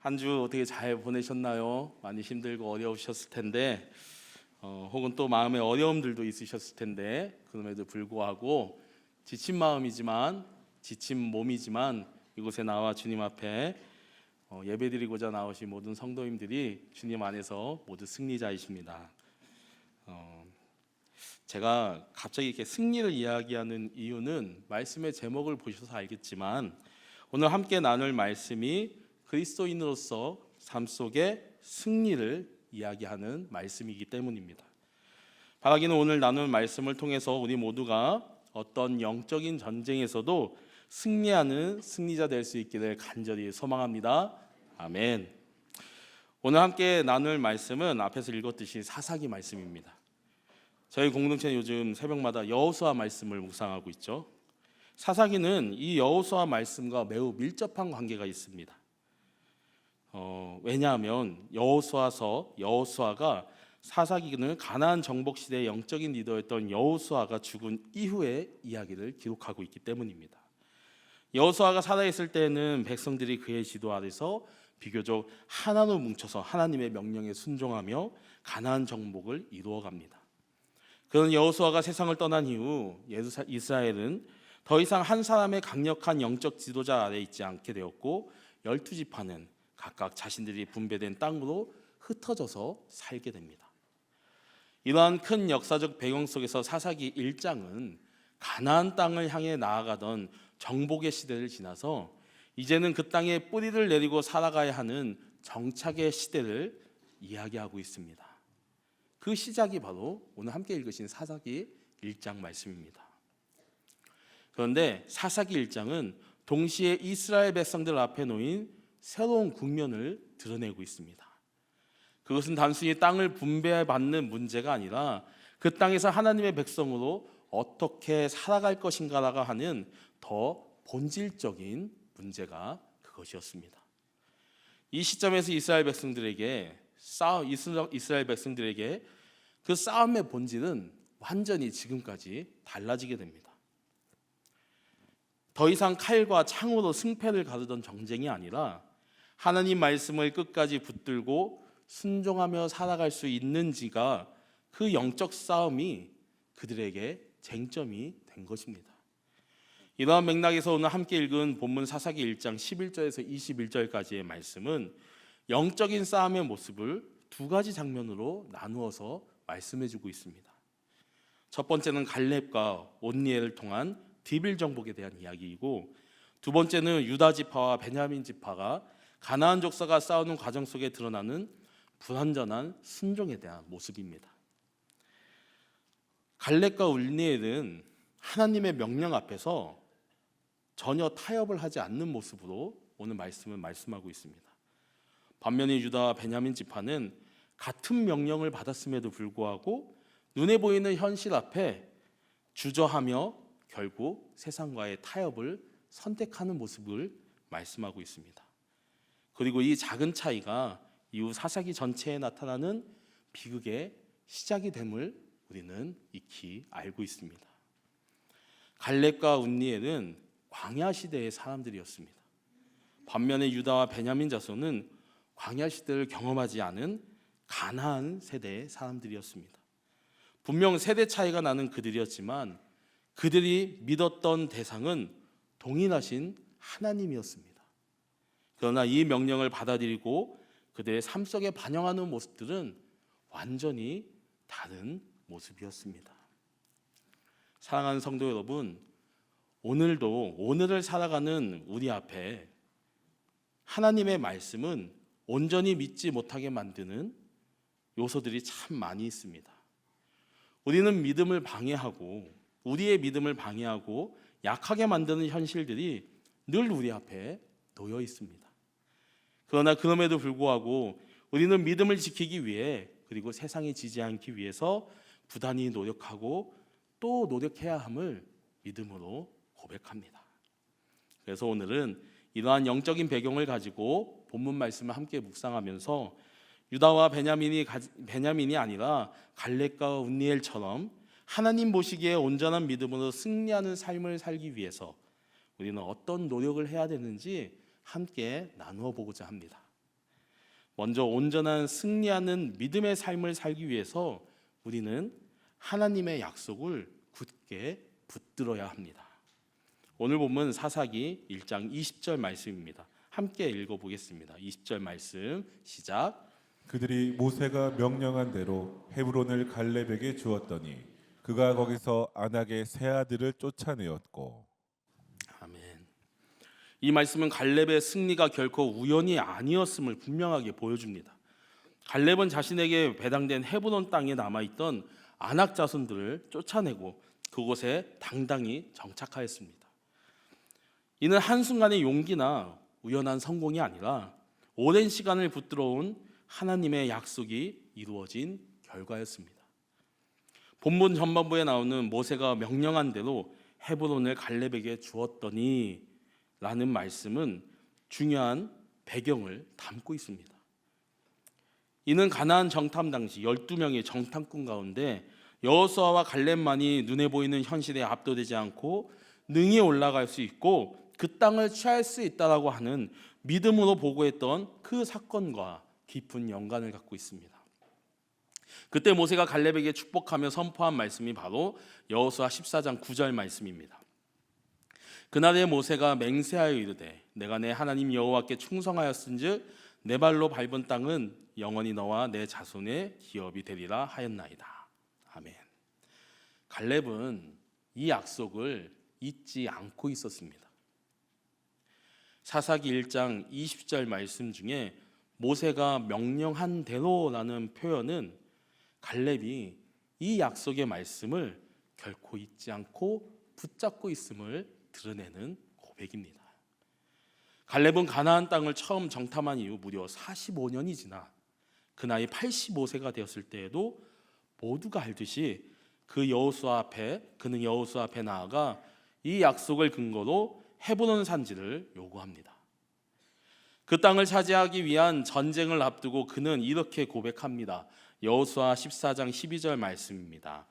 한 주 어떻게 잘 보내셨나요? 많이 힘들고 어려우셨을 텐데 혹은 또 마음에 어려움들도 있으셨을 텐데 그럼에도 불구하고 지친 마음이지만 지친 몸이지만 이곳에 나와 주님 앞에 예배드리고자 나오신 모든 성도님들이 주님 안에서 모두 승리자이십니다. 제가 갑자기 이렇게 승리를 이야기하는 이유는 말씀의 제목을 보셔서 알겠지만 오늘 함께 나눌 말씀이 그리스도인으로서 삶 속의 승리를 이야기하는 말씀이기 때문입니다. 바라기는 오늘 나눌 말씀을 통해서 우리 모두가 어떤 영적인 전쟁에서도 승리하는 승리자 될 수 있기를 간절히 소망합니다. 아멘. 오늘 함께 나눌 말씀은 앞에서 읽었듯이 사사기 말씀입니다. 저희 공동체는 요즘 새벽마다 여호수아 말씀을 묵상하고 있죠. 사사기는 이 여호수아 말씀과 매우 밀접한 관계가 있습니다. 왜냐하면 여호수아가 사사기는 가나안 정복 시대의 영적인 리더였던 여호수아가 죽은 이후의 이야기를 기록하고 있기 때문입니다. 여호수아가 살아있을 때는 백성들이 그의 지도 아래서 비교적 하나로 뭉쳐서 하나님의 명령에 순종하며 가나안 정복을 이루어갑니다. 그런 여호수아가 세상을 떠난 이후 이스라엘은 더 이상 한 사람의 강력한 영적 지도자 아래 있지 않게 되었고 12지파는 각각 자신들이 분배된 땅으로 흩어져서 살게 됩니다. 이러한 큰 역사적 배경 속에서 사사기 1장은 가나안 땅을 향해 나아가던 정복의 시대를 지나서 이제는 그 땅에 뿌리를 내리고 살아가야 하는 정착의 시대를 이야기하고 있습니다. 그 시작이 바로 오늘 함께 읽으신 사사기 1장 말씀입니다. 그런데 사사기 1장은 동시에 이스라엘 백성들 앞에 놓인 새로운 국면을 드러내고 있습니다. 그것은 단순히 땅을 분배받는 문제가 아니라 그 땅에서 하나님의 백성으로 어떻게 살아갈 것인가라고 하는 더 본질적인 문제가 그것이었습니다. 이 시점에서 이스라엘 백성들에게 그 싸움의 본질은 완전히 지금까지 달라지게 됩니다. 더 이상 칼과 창으로 승패를 가르던 정쟁이 아니라 하나님 말씀을 끝까지 붙들고 순종하며 살아갈 수 있는지가 그 영적 싸움이 그들에게 쟁점이 된 것입니다. 이러한 맥락에서 오늘 함께 읽은 본문 사사기 1장 11절에서 21절까지의 말씀은 영적인 싸움의 모습을 두 가지 장면으로 나누어서 말씀해주고 있습니다. 첫 번째는 갈렙과 온니엘을 통한 디빌 정복에 대한 이야기이고, 두 번째는 유다 지파와 베냐민 지파가 가나안 족속과 싸우는 과정 속에 드러나는 불완전한 순종에 대한 모습입니다. 갈렙과 온니엘은 하나님의 명령 앞에서 전혀 타협을 하지 않는 모습으로 오늘 말씀을 말씀하고 있습니다. 반면에 유다와 베냐민 지파는 같은 명령을 받았음에도 불구하고 눈에 보이는 현실 앞에 주저하며 결국 세상과의 타협을 선택하는 모습을 말씀하고 있습니다. 그리고 이 작은 차이가 이후 사사기 전체에 나타나는 비극의 시작이 됨을 우리는 익히 알고 있습니다. 갈렙과 온니엘은 광야 시대의 사람들이었습니다. 반면에 유다와 베냐민 자손은 광야 시대를 경험하지 않은 가나안 세대의 사람들이었습니다. 분명 세대 차이가 나는 그들이었지만 그들이 믿었던 대상은 동일하신 하나님이었습니다. 그러나 이 명령을 받아들이고 그들의 삶 속에 반영하는 모습들은 완전히 다른 모습이었습니다. 사랑하는 성도 여러분, 오늘도 오늘을 살아가는 우리 앞에 하나님의 말씀은 온전히 믿지 못하게 만드는 요소들이 참 많이 있습니다. 우리는 믿음을 방해하고 우리의 믿음을 방해하고 약하게 만드는 현실들이 늘 우리 앞에 놓여 있습니다. 그러나 그럼에도 불구하고 우리는 믿음을 지키기 위해 그리고 세상에 지지 않기 위해서 부단히 노력하고 또 노력해야 함을 믿음으로 고백합니다. 그래서 오늘은 이러한 영적인 배경을 가지고 본문 말씀을 함께 묵상하면서 유다와 베냐민이 아니라 갈렙과 온니엘처럼 하나님 보시기에 온전한 믿음으로 승리하는 삶을 살기 위해서 우리는 어떤 노력을 해야 되는지 함께 나누어 보고자 합니다. 먼저 온전한 승리하는 믿음의 삶을 살기 위해서 우리는 하나님의 약속을 굳게 붙들어야 합니다. 오늘 본문 사사기 1장 20절 말씀입니다. 함께 읽어보겠습니다. 20절 말씀 시작. 그들이 모세가 명령한 대로 헤브론을 갈렙에게 주었더니 그가 거기서 아낙의 세 아들을 쫓아내었고. 아멘. 이 말씀은 갈렙의 승리가 결코 우연이 아니었음을 분명하게 보여줍니다. 갈렙은 자신에게 배당된 헤브론 땅에 남아있던 아낙 자손들을 쫓아내고 그곳에 당당히 정착하였습니다. 이는 한순간의 용기나 우연한 성공이 아니라 오랜 시간을 붙들어온 하나님의 약속이 이루어진 결과였습니다. 본문 전반부에 나오는 모세가 명령한 대로 헤브론을 갈렙에게 주었더니 라는 말씀은 중요한 배경을 담고 있습니다. 이는 가나안 정탐 당시 12명의 정탐꾼 가운데 여호수아와 갈렙만이 눈에 보이는 현실에 압도되지 않고 능히 올라갈 수 있고 그 땅을 취할 수 있다라고 하는 믿음으로 보고했던 그 사건과 깊은 연관을 갖고 있습니다. 그때 모세가 갈렙에게 축복하며 선포한 말씀이 바로 여호수아 14장 9절 말씀입니다. 그날에 모세가 맹세하여 이르되 내가 내 하나님 여호와께 충성하였은즉 내 발로 밟은 땅은 영원히 너와 내 자손의 기업이 되리라 하였나이다. 아멘. 갈렙은 이 약속을 잊지 않고 있었습니다. 사사기 1장 20절 말씀 중에 모세가 명령한 대로라는 표현은 갈렙이 이 약속의 말씀을 결코 잊지 않고 붙잡고 있음을 드러내는 고백입니다. 갈렙은 가나안 땅을 처음 정탐한 이후 무려 45년이 지나 그 나이 85세가 되었을 때에도 모두가 알듯이 그는 여호수아 앞에 나아가 이 약속을 근거로 헤브론 산지를 요구합니다. 그 땅을 차지하기 위한 전쟁을 앞두고 그는 이렇게 고백합니다. 여호수아 14장 12절 말씀입니다.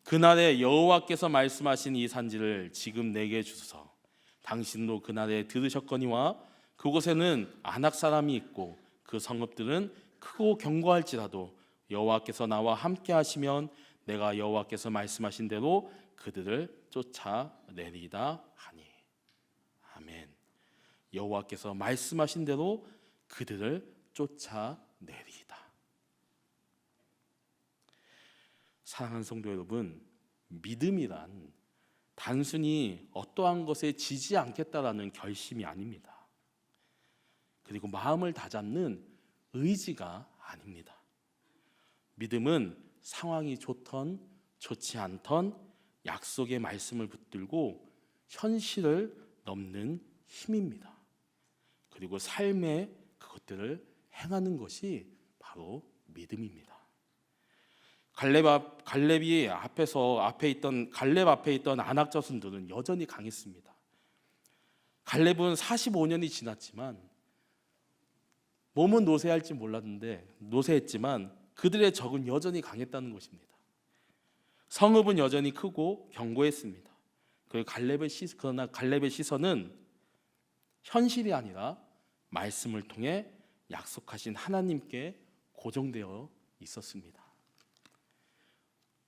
그날에 여호와께서 말씀하신 이 산지를 지금 내게 주소서. 당신도 그날에 들으셨거니와 그곳에는 아낙 사람이 있고 그 성읍들은 크고 견고할지라도 여호와께서 나와 함께 하시면 내가 여호와께서 말씀하신 대로 그들을 쫓아내리다 하니. 아멘. 여호와께서 말씀하신 대로 그들을 쫓아내리다. 사랑하는 성도 여러분, 믿음이란 단순히 어떠한 것에 지지 않겠다라는 결심이 아닙니다. 그리고 마음을 다잡는 의지가 아닙니다. 믿음은 상황이 좋던 좋지 않던 약속의 말씀을 붙들고 현실을 넘는 힘입니다. 그리고 삶에 그것들을 행하는 것이 바로 믿음입니다. 갈렙 앞에 있던 아낙 자손들은 여전히 강했습니다. 갈렙은 45년이 지났지만 몸은 노쇠했지만 그들의 적은 여전히 강했다는 것입니다. 성읍은 여전히 크고 견고했습니다. 그러나 갈렙의 시선은 현실이 아니라 말씀을 통해 약속하신 하나님께 고정되어 있었습니다.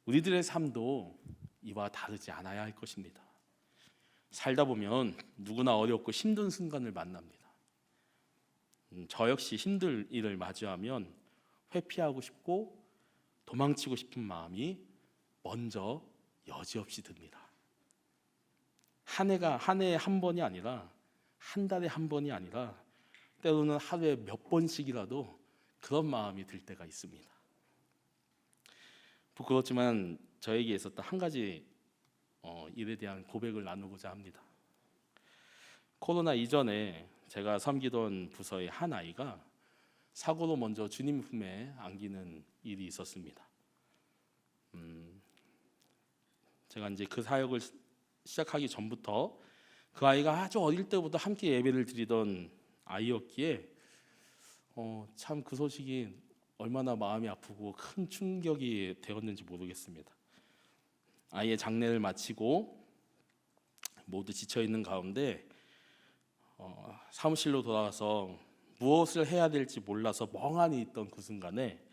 우리들의 삶도 이와 다르지 않아야 할 것입니다. 살다 보면 누구나 어렵고 힘든 순간을 만납니다. 저 역시 힘든 일을 마주하면 회피하고 싶고 도망치고 싶은 마음이 먼저 여지없이 듭니다. 한 해에 한 번이 아니라 한 달에 한 번이 아니라 때로는 하루에 몇 번씩이라도 그런 마음이 들 때가 있습니다. 부끄럽지만 저에게 있었던 한 가지 일에 대한 고백을 나누고자 합니다. 코로나 이전에 제가 섬기던 부서의 한 아이가 사고로 먼저 주님 품에 안기는 일이 있었습니다. 제가 이제 그 사역을 시작하기 전부터 그 아이가 아주 어릴 때부터 함께 예배를 드리던 아이였기에 참 그 소식이 얼마나 마음이 아프고 큰 충격이 되었는지 모르겠습니다. 아이의 장례를 마치고 모두 지쳐 있는 가운데 사무실로 돌아가서 무엇을 해야 될지 몰라서 멍하니 있던 그 순간에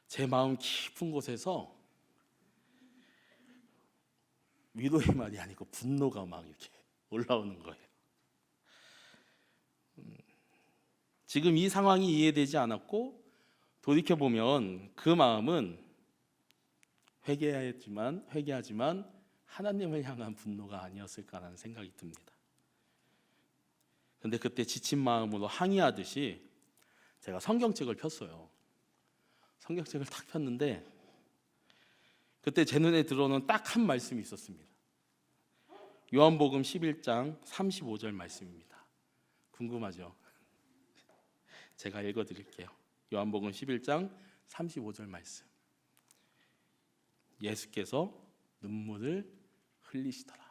제 마음 깊은 곳에서 위로의 말이 아니고 분노가 막 이렇게 올라오는 거예요. 지금 이 상황이 이해되지 않았고 돌이켜보면 그 마음은 회개하지만 하나님을 향한 분노가 아니었을까라는 생각이 듭니다. 근데 그때 지친 마음으로 항의하듯이 제가 성경책을 폈어요. 성경책을 딱 폈는데 그때 제 눈에 들어오는 딱 한 말씀이 있었습니다. 요한복음 11장 35절 말씀입니다. 궁금하죠? 제가 읽어드릴게요. 요한복음 11장 35절 말씀. 예수께서 눈물을 흘리시더라.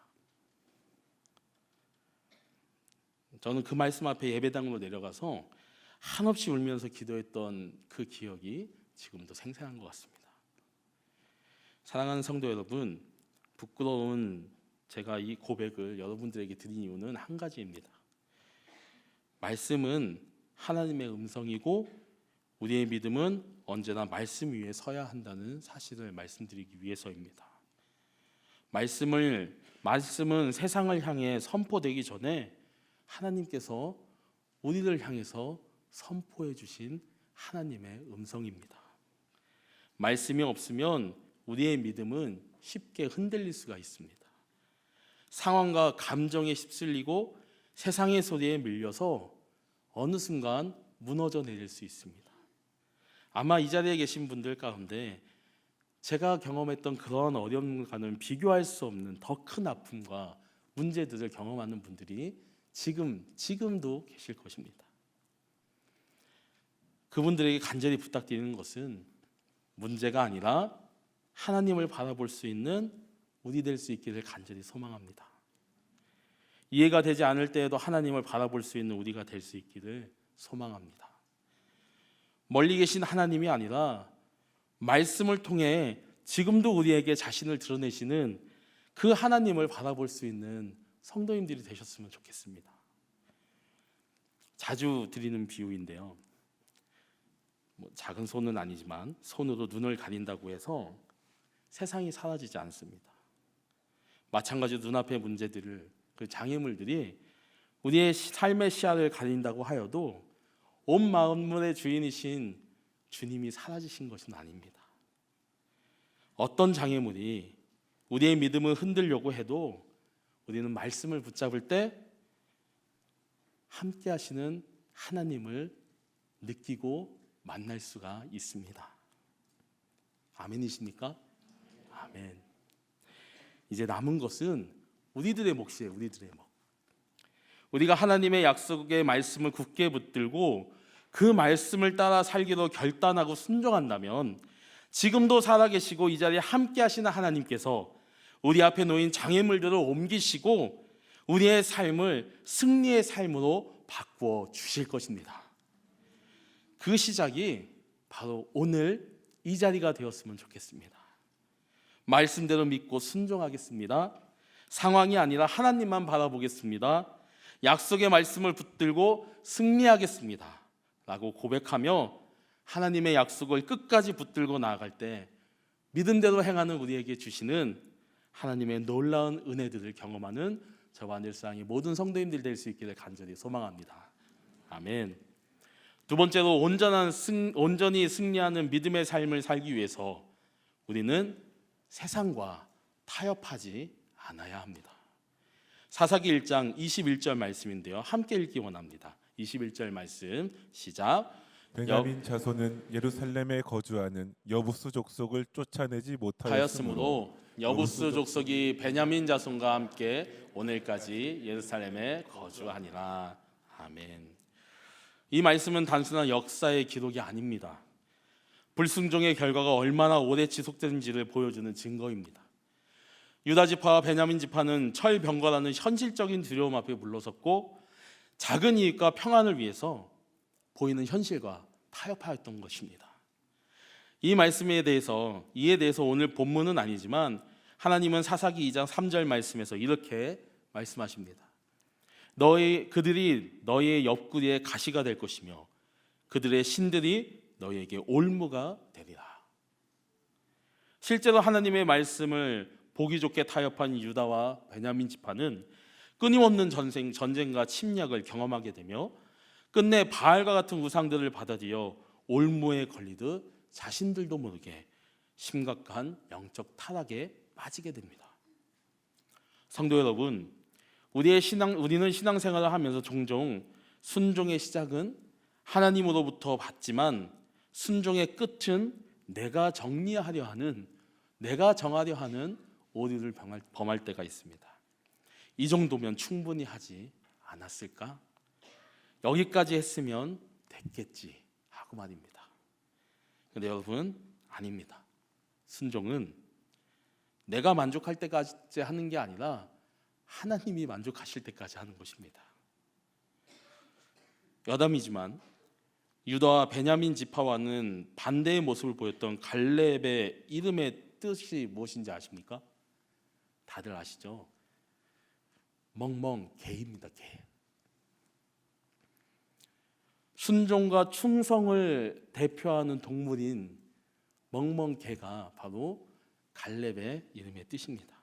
저는 그 말씀 앞에 예배당으로 내려가서 한없이 울면서 기도했던 그 기억이 지금도 생생한 것 같습니다. 사랑하는 성도 여러분, 부끄러운 제가 이 고백을 여러분들에게 드린 이유는 한 가지입니다. 말씀은 하나님의 음성이고 우리의 믿음은 언제나 말씀 위에 서야 한다는 사실을 말씀드리기 위해서입니다. 말씀은 세상을 향해 선포되기 전에 하나님께서 우리를 향해서 선포해 주신 하나님의 음성입니다. 말씀이 없으면 우리의 믿음은 쉽게 흔들릴 수가 있습니다. 상황과 감정에 휩쓸리고 세상의 소리에 밀려서 어느 순간 무너져 내릴 수 있습니다. 아마 이 자리에 계신 분들 가운데 제가 경험했던 그런 어려움과는 비교할 수 없는 더 큰 아픔과 문제들을 경험하는 분들이 지금도 계실 것입니다. 그분들에게 간절히 부탁드리는 것은 문제가 아니라 하나님을 바라볼 수 있는 우리 될 수 있기를 간절히 소망합니다. 이해가 되지 않을 때에도 하나님을 바라볼 수 있는 우리가 될 수 있기를 소망합니다. 멀리 계신 하나님이 아니라 말씀을 통해 지금도 우리에게 자신을 드러내시는 그 하나님을 바라볼 수 있는 성도님들이 되셨으면 좋겠습니다. 자주 드리는 비유인데요. 작은 손은 아니지만 손으로 눈을 가린다고 해서 세상이 사라지지 않습니다. 마찬가지로 눈앞의 문제들을 그 장애물들이 우리의 삶의 시야를 가린다고 하여도 온 만물의 주인이신 주님이 사라지신 것은 아닙니다. 어떤 장애물이 우리의 믿음을 흔들려고 해도 우리는 말씀을 붙잡을 때 함께 하시는 하나님을 느끼고 만날 수가 있습니다. 아멘이십니까? 아멘. 이제 남은 것은 우리들의 몫이에요. 우리들의 몫. 우리가 하나님의 약속의 말씀을 굳게 붙들고 그 말씀을 따라 살기로 결단하고 순종한다면 지금도 살아계시고 이 자리에 함께 하시는 하나님께서 우리 앞에 놓인 장애물들을 옮기시고 우리의 삶을 승리의 삶으로 바꾸어 주실 것입니다. 그 시작이 바로 오늘 이 자리가 되었으면 좋겠습니다. 말씀대로 믿고 순종하겠습니다. 상황이 아니라 하나님만 바라보겠습니다. 약속의 말씀을 붙들고 승리하겠습니다 라고 고백하며 하나님의 약속을 끝까지 붙들고 나아갈 때 믿음대로 행하는 우리에게 주시는 하나님의 놀라운 은혜들을 경험하는 저와 늘상의 모든 성도님들 될 수 있기를 간절히 소망합니다. 아멘. 두 번째로 온전히 승리하는 믿음의 삶을 살기 위해서 우리는 세상과 타협하지 않아야 합니다. 사사기 1장 21절 말씀인데요. 함께 읽기 원합니다. 21절 말씀 시작. 베냐민 자손은 예루살렘에 거주하는 여부스 족속을 쫓아내지 못하였으므로 여부스 족속이 베냐민 자손과 함께 오늘까지 예루살렘에 거주하니라. 아멘. 이 말씀은 단순한 역사의 기록이 아닙니다. 불순종의 결과가 얼마나 오래 지속되는지를 보여주는 증거입니다. 유다 지파와 베냐민 지파는 철병거라는 현실적인 두려움 앞에 물러섰고 작은 이익과 평안을 위해서 보이는 현실과 타협하였던 것입니다. 이 말씀에 대해서 이에 대해서 오늘 본문은 아니지만 하나님은 사사기 2장 3절 말씀에서 이렇게 말씀하십니다. 그들이 너희의 옆구리에 가시가 될 것이며 그들의 신들이 너희에게 올무가 되리라. 실제로 하나님의 말씀을 보기 좋게 타협한 유다와 베냐민 지파는 끊임없는 전쟁과 침략을 경험하게 되며 끝내 바알과 같은 우상들을 받아들여 올무에 걸리듯 자신들도 모르게 심각한 영적 타락에 빠지게 됩니다. 성도 여러분, 우리는 신앙생활을 하면서 종종 순종의 시작은 하나님으로부터 받지만 순종의 끝은 내가 정하려 하는 오류를 범할 때가 있습니다. 이 정도면 충분히 하지 않았을까? 여기까지 했으면 됐겠지 하고 말입니다. 그런데 여러분, 아닙니다. 순종은 내가 만족할 때까지 하는 게 아니라 하나님이 만족하실 때까지 하는 것입니다. 여담이지만 유다와 베냐민 지파와는 반대의 모습을 보였던 갈렙의 이름의 뜻이 무엇인지 아십니까? 다들 아시죠? 멍멍개입니다. 개. 순종과 충성을 대표하는 동물인 멍멍개가 바로 갈렙의 이름의 뜻입니다.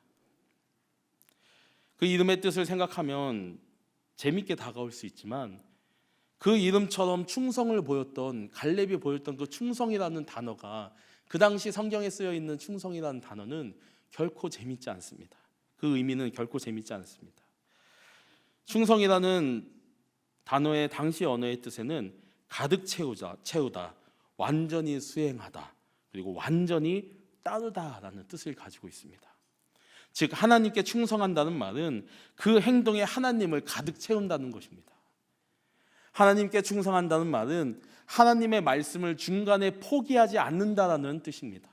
그 이름의 뜻을 생각하면 재밌게 다가올 수 있지만 그 이름처럼 충성을 보였던 갈렙이 보였던 그 충성이라는 단어가 그 당시 성경에 쓰여 있는 충성이라는 단어는 결코 재밌지 않습니다. 그 의미는 결코 재밌지 않습니다. 충성이라는 단어의 당시 언어의 뜻에는 가득 채우다, 완전히 수행하다, 그리고 완전히 따르다라는 뜻을 가지고 있습니다. 즉 하나님께 충성한다는 말은 그 행동에 하나님을 가득 채운다는 것입니다. 하나님께 충성한다는 말은 하나님의 말씀을 중간에 포기하지 않는다라는 뜻입니다.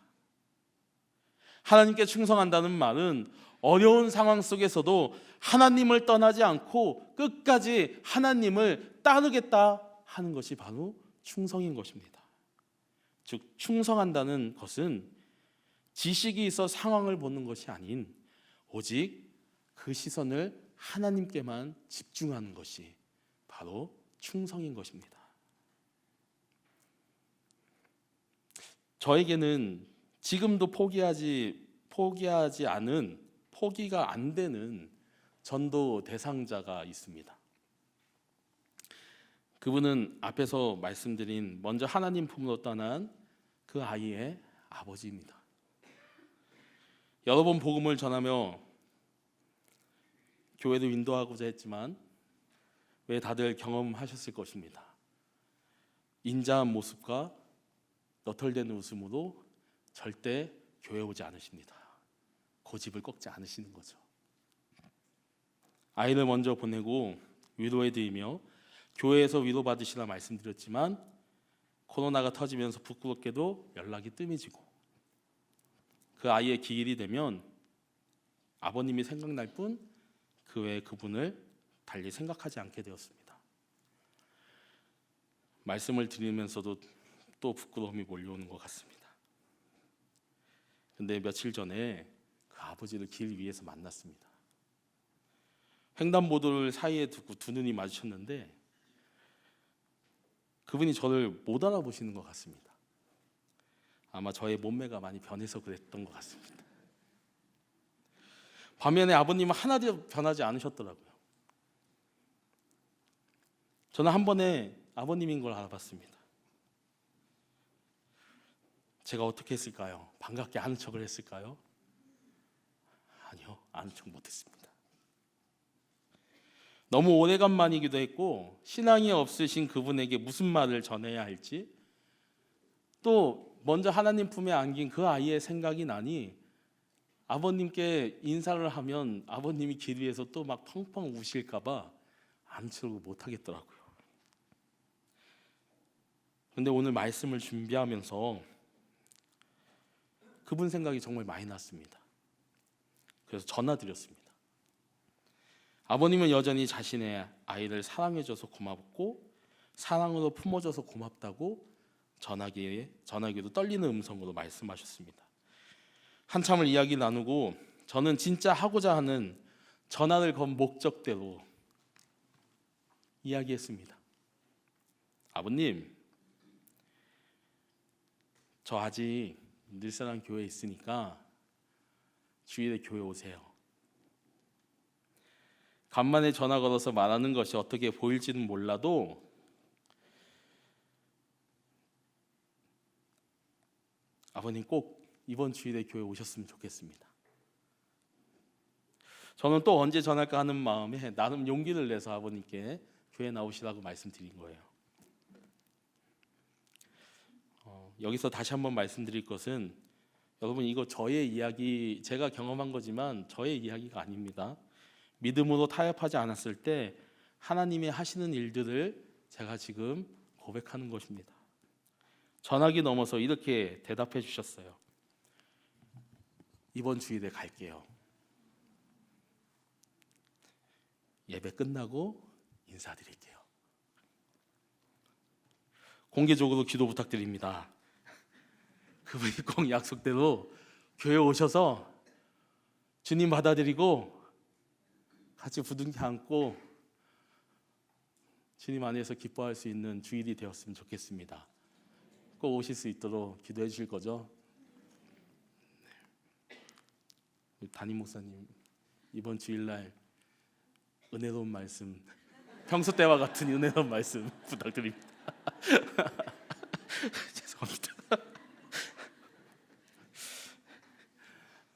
하나님께 충성한다는 말은 어려운 상황 속에서도 하나님을 떠나지 않고 끝까지 하나님을 따르겠다 하는 것이 바로 충성인 것입니다. 즉 충성한다는 것은 지식이 있어 상황을 보는 것이 아닌 오직 그 시선을 하나님께만 집중하는 것이 바로 충성인 것입니다. 저에게는 지금도 포기가 안 되는 전도 대상자가 있습니다. 그분은 앞에서 말씀드린 먼저 하나님 품으로 떠난 그 아이의 아버지입니다. 여러 번 복음을 전하며 교회를 인도하고자 했지만 왜 다들 경험하셨을 것입니다. 인자한 모습과 너털대는 웃음으로 절대 교회 오지 않으십니다. 고집을 꺾지 않으시는 거죠. 아이를 먼저 보내고 위로해드리며 교회에서 위로받으시라 말씀드렸지만 코로나가 터지면서 부끄럽게도 연락이 뜸해지고 그 아이의 기일이 되면 아버님이 생각날 뿐 그 외에 그분을 달리 생각하지 않게 되었습니다. 말씀을 드리면서도 또 부끄러움이 몰려오는 것 같습니다. 근데 며칠 전에 그 아버지를 길 위에서 만났습니다. 횡단보도를 사이에 두고 두 눈이 마주쳤는데 그분이 저를 못 알아보시는 것 같습니다. 아마 저의 몸매가 많이 변해서 그랬던 것 같습니다. 반면에 아버님은 하나도 변하지 않으셨더라고요. 저는 한 번에 아버님인 걸 알아봤습니다. 제가 어떻게 했을까요? 반갑게 아는 척을 했을까요? 아니요, 아는 척 못했습니다. 너무 오래간만이기도 했고 신앙이 없으신 그분에게 무슨 말을 전해야 할지 또 먼저 하나님 품에 안긴 그 아이의 생각이 나니 아버님께 인사를 하면 아버님이 길 위에서 또 막 펑펑 우실까 봐 아는 척을 못하겠더라고요. 그런데 오늘 말씀을 준비하면서 그분 생각이 정말 많이 났습니다. 그래서 전화드렸습니다. 아버님은 여전히 자신의 아이를 사랑해줘서 고맙고 사랑으로 품어줘서 고맙다고 전화기로 떨리는 음성으로 말씀하셨습니다. 한참을 이야기 나누고 저는 진짜 하고자 하는 전화를 건 목적대로 이야기했습니다. 아버님, 저 아직 늘사랑 교회에 있으니까 주일에 교회 오세요. 간만에 전화 걸어서 말하는 것이 어떻게 보일지는 몰라도 아버님 꼭 이번 주일에 교회 오셨으면 좋겠습니다. 저는 또 언제 전할까 하는 마음에 나름 용기를 내서 아버님께 교회 나오시라고 말씀드린 거예요. 여기서 다시 한번 말씀드릴 것은, 여러분, 이거 저의 이야기, 제가 경험한 거지만 저의 이야기가 아닙니다. 믿음으로 타협하지 않았을 때 하나님이 하시는 일들을 제가 지금 고백하는 것입니다. 전화기 넘어서 이렇게 대답해 주셨어요. 이번 주일에 갈게요. 예배 끝나고 인사드릴게요. 공개적으로 기도 부탁드립니다. 그분이 꼭 약속대로 교회 오셔서 주님 받아들이고 같이 부둥켜 안고 주님 안에서 기뻐할 수 있는 주일이 되었으면 좋겠습니다. 꼭 오실 수 있도록 기도해 주실 거죠? 네. 담임 목사님, 이번 주일날 은혜로운 말씀, 평소 때와 같은 은혜로운 말씀 부탁드립니다. 죄송합니다.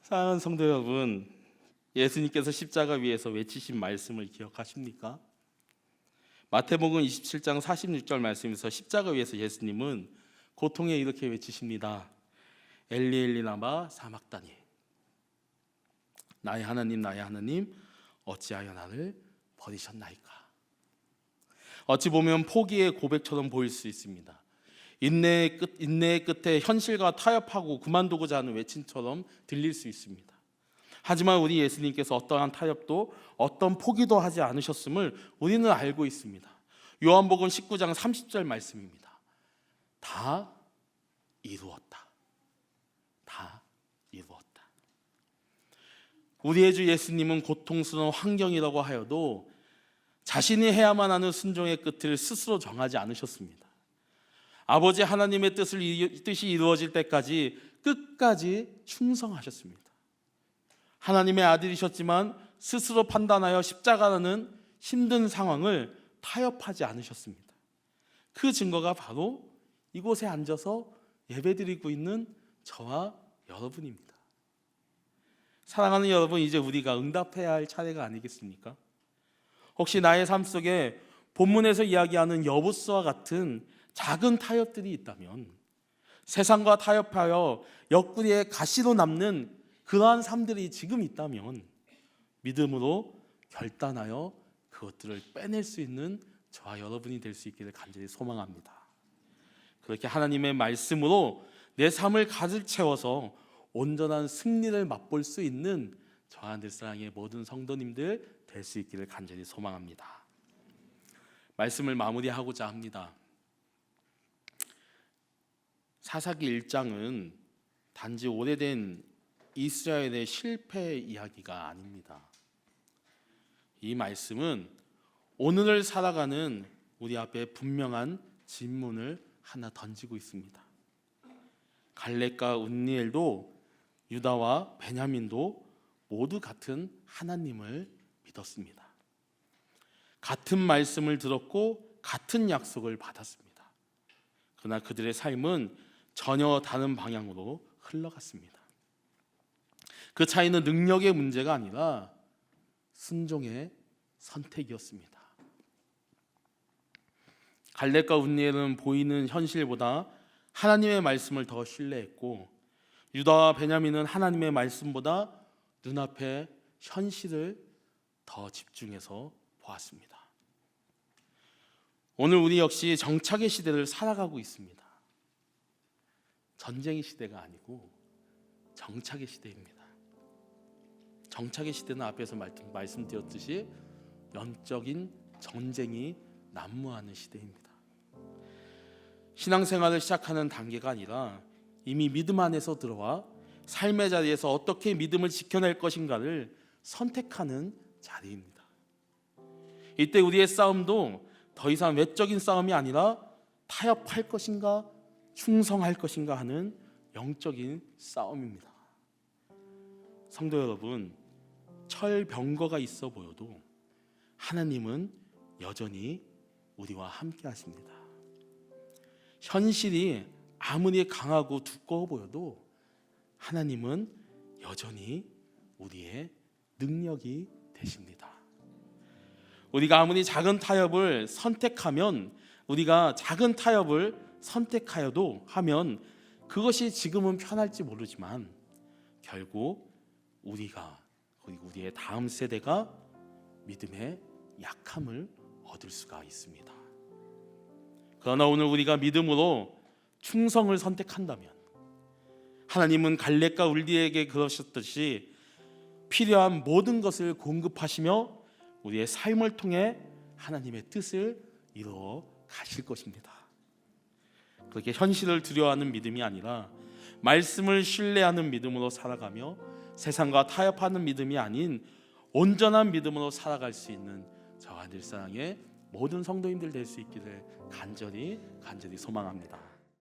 사랑하는 성도 여러분, 예수님께서 십자가 위에서 외치신 말씀을 기억하십니까? 마태복음 27장 46절 말씀에서 십자가 위에서 예수님은 고통에 이렇게 외치십니다. 엘리 엘리 라마 사막다니, 나의 하나님 어찌하여 나를 버리셨나이까. 어찌 보면 포기의 고백처럼 보일 수 있습니다. 인내의 끝에 현실과 타협하고 그만두고자 하는 외침처럼 들릴 수 있습니다. 하지만 우리 예수님께서 어떠한 타협도 어떤 포기도 하지 않으셨음을 우리는 알고 있습니다. 요한복음 19장 30절 말씀입니다. 다 이루었다. 다 이루었다. 우리의 주 예수님은 고통스러운 환경이라고 하여도 자신이 해야만 하는 순종의 끝을 스스로 정하지 않으셨습니다. 아버지 하나님의 뜻이 이루어질 때까지 끝까지 충성하셨습니다. 하나님의 아들이셨지만 스스로 판단하여 십자가라는 힘든 상황을 타협하지 않으셨습니다. 그 증거가 바로 이곳에 앉아서 예배드리고 있는 저와 여러분입니다. 사랑하는 여러분, 이제 우리가 응답해야 할 차례가 아니겠습니까? 혹시 나의 삶 속에 본문에서 이야기하는 여부스와 같은 작은 타협들이 있다면, 세상과 타협하여 옆구리에 가시로 남는 그러한 삶들이 지금 있다면 믿음으로 결단하여 그것들을 빼낼 수 있는 저와 여러분이 될 수 있기를 간절히 소망합니다. 그렇게 하나님의 말씀으로 내 삶을 가득 채워서 온전한 승리를 맛볼 수 있는 저와 늘사랑의 모든 성도님들 될 수 있기를 간절히 소망합니다. 말씀을 마무리하고자 합니다. 사사기 1장은 단지 오래된 이스라엘의 실패 이야기가 아닙니다. 이 말씀은 오늘을 살아가는 우리 앞에 분명한 질문을 하나 던지고 있습니다. 갈렙과 운니엘도 유다와 베냐민도 모두 같은 하나님을 믿었습니다. 같은 말씀을 들었고 같은 약속을 받았습니다. 그러나 그들의 삶은 전혀 다른 방향으로 흘러갔습니다. 그 차이는 능력의 문제가 아니라 순종의 선택이었습니다. 갈렙과 운니엘은 보이는 현실보다 하나님의 말씀을 더 신뢰했고, 유다와 베냐민은 하나님의 말씀보다 눈앞의 현실을 더 집중해서 보았습니다. 오늘 우리 역시 정착의 시대를 살아가고 있습니다. 전쟁의 시대가 아니고 정착의 시대입니다. 정착의 시대는 앞에서 말씀드렸듯이 영적인 전쟁이 난무하는 시대입니다. 신앙생활을 시작하는 단계가 아니라 이미 믿음 안에서 들어와 삶의 자리에서 어떻게 믿음을 지켜낼 것인가를 선택하는 자리입니다. 이때 우리의 싸움도 더 이상 외적인 싸움이 아니라 타협할 것인가 충성할 것인가 하는 영적인 싸움입니다. 성도 여러분, 철병거가 있어 보여도 하나님은 여전히 우리와 함께 하십니다. 현실이 아무리 강하고 두꺼워 보여도 하나님은 여전히 우리의 능력이 되십니다. 우리가 아무리 작은 타협을 선택하면, 우리가 작은 타협을 선택하여도 하면 그것이 지금은 편할지 모르지만 결국 우리가, 그리고 우리의 다음 세대가 믿음의 약함을 얻을 수가 있습니다. 그러나 오늘 우리가 믿음으로 충성을 선택한다면 하나님은 갈렙과 울리에게 그러셨듯이 필요한 모든 것을 공급하시며 우리의 삶을 통해 하나님의 뜻을 이루어 가실 것입니다. 그렇게 현실을 두려워하는 믿음이 아니라 말씀을 신뢰하는 믿음으로 살아가며 세상과 타협하는 믿음이 아닌 온전한 믿음으로 살아갈 수 있는 저와 늘사랑의 모든 성도님들 될 수 있기를 간절히 소망합니다.